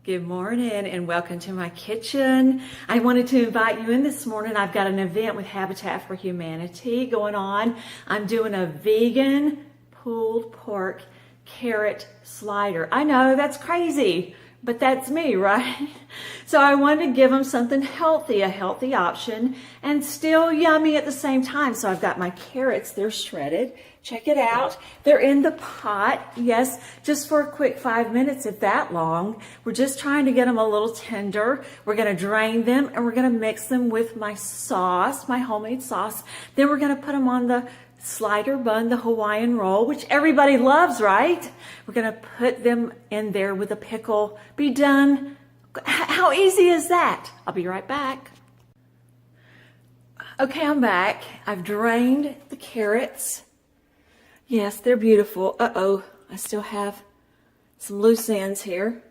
Good morning and welcome to my kitchen. I wanted to invite you in this morning. I've got an event with Habitat for Humanity going on. I'm doing a vegan pulled pork carrot slider. I know that's crazy, but that's me, right? So I wanted to give them something healthy, a healthy option, and still yummy at the same time. So I've got my carrots, they're shredded. Check it out. They're in the pot. Yes, just for a quick 5 minutes, if that long. We're just trying to get them a little tender. We're going to drain them and we're going to mix them with my sauce, my homemade sauce. Then we're going to put them on the slider bun, the Hawaiian roll, which everybody loves, right? We're going to put them in there with a pickle. Be done. How easy is that? I'll be right back. Okay, I'm back. I've drained the carrots. Yes, they're beautiful. Uh-oh, I still have some loose ends here.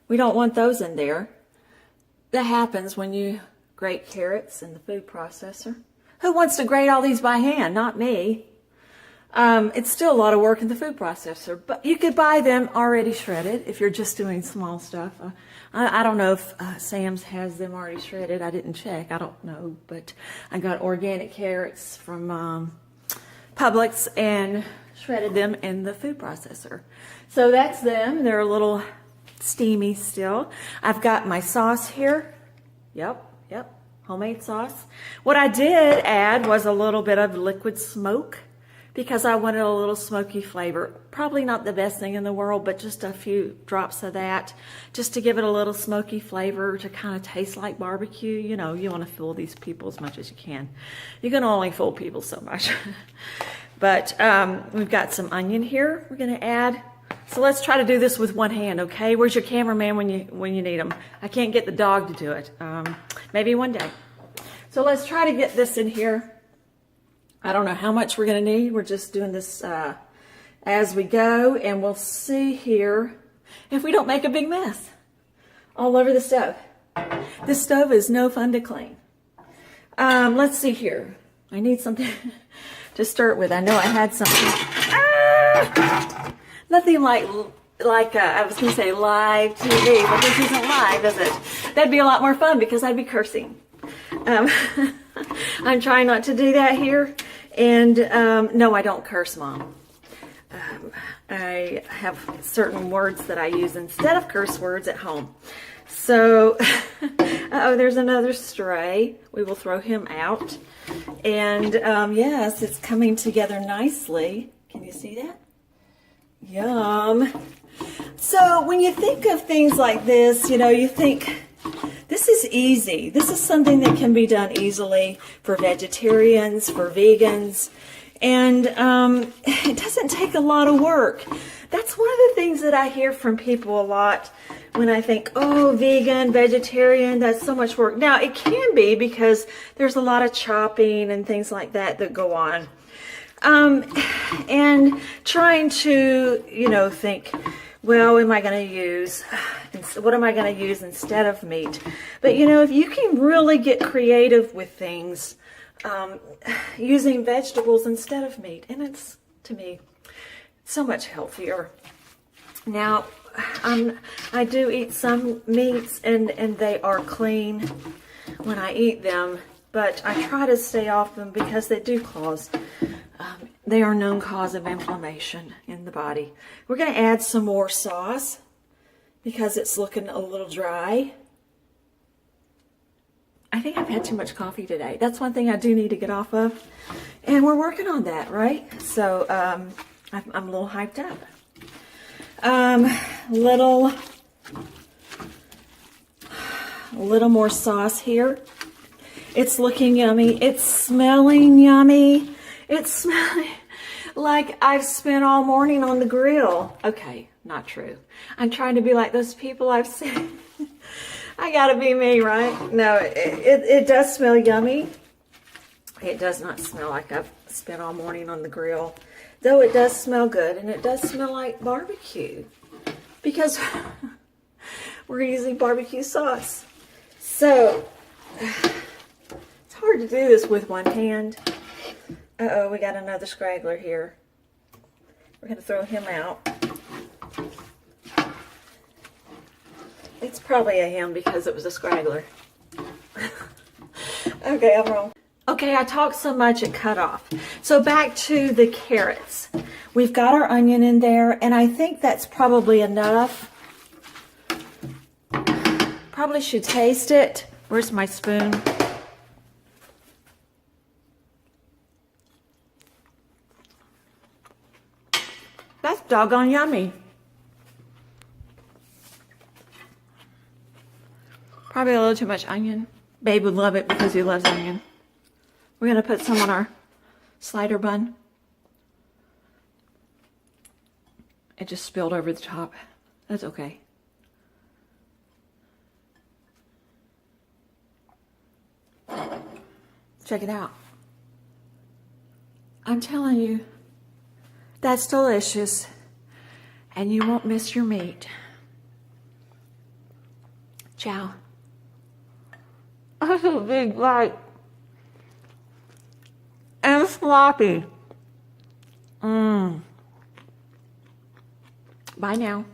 We don't want those in there. That happens when you grate carrots in the food processor. Who wants to grate all these by hand? Not me. It's still a lot of work in the food processor, but you could buy them already shredded if you're just doing small stuff. I don't know if Sam's has them already shredded. I didn't check. I don't know, but I got organic carrots from Publix and shredded them in the food processor. So that's them. They're a little steamy still. I've got my sauce here. Yep, homemade sauce. What I did add was a little bit of liquid smoke because I wanted a little smoky flavor. Probably not the best thing in the world, but just a few drops of that just to give it a little smoky flavor to kind of taste like barbecue. You know, you want to fool these people as much as you can. You can only fool people so much. But we've got some onion here we're going to add. So let's try to do this with one hand, okay? Where's your cameraman when you need him? I can't get the dog to do it. Maybe one day. So let's try to get this in here. I don't know how much we're going to need. We're just doing this as we go, and we'll see here if we don't make a big mess all over the stove. This stove is no fun to clean. Let's see here. I need something to start with. I know I had something. Ah! Nothing like I was going to say live TV, but this isn't live, is it? That'd be a lot more fun because I'd be cursing. I'm trying not to do that here. And no, I don't curse, Mom. I have certain words that I use instead of curse words at home. So, oh, there's another stray. We will throw him out. And yes, it's coming together nicely. Can you see that? Yum. So when you think of things like this, you know, you think this is easy. This is something that can be done easily for vegetarians, for vegans, and it doesn't take a lot of work. That's one of the things that I hear from people a lot when I think, oh, vegan, vegetarian, that's so much work. Now, it can be because there's a lot of chopping and things like that that go on. And trying to, you know, think, well, what am I going to use? What am I going to use instead of meat? But, you know, if you can really get creative with things, using vegetables instead of meat, and it's, to me, so much healthier. Now, I do eat some meats, and they are clean when I eat them, but I try to stay off them because they do cause they are a known cause of inflammation in the body. We're going to add some more sauce because it's looking a little dry. I think I've had too much coffee today. That's one thing I do need to get off of. And we're working on that, right? So I'm a little hyped up. Little more sauce here. It's looking yummy. It's smelling yummy. It's smelling like I've spent all morning on the grill. Okay, not true. I'm trying to be like those people I've seen. I gotta be me, right? No, it does smell yummy. It does not smell like I've spent all morning on the grill. Though it does smell good, and it does smell like barbecue. Because we're using barbecue sauce. So, it's hard to do this with one hand. Uh-oh, we got another scraggler here. We're going to throw him out. It's probably a ham because it was a scraggler. Okay, I'm wrong. Okay, I talked so much it cut off. So back to the carrots. We've got our onion in there, and I think that's probably enough. Probably should taste it. Where's my spoon? That's doggone yummy. Probably a little too much onion. Babe would love it because he loves onion. We're going to put some on our slider bun. It just spilled over the top. That's okay. Check it out. I'm telling you, that's delicious. And you won't miss your meat. Ciao. That's a big bite. And sloppy. Bye now.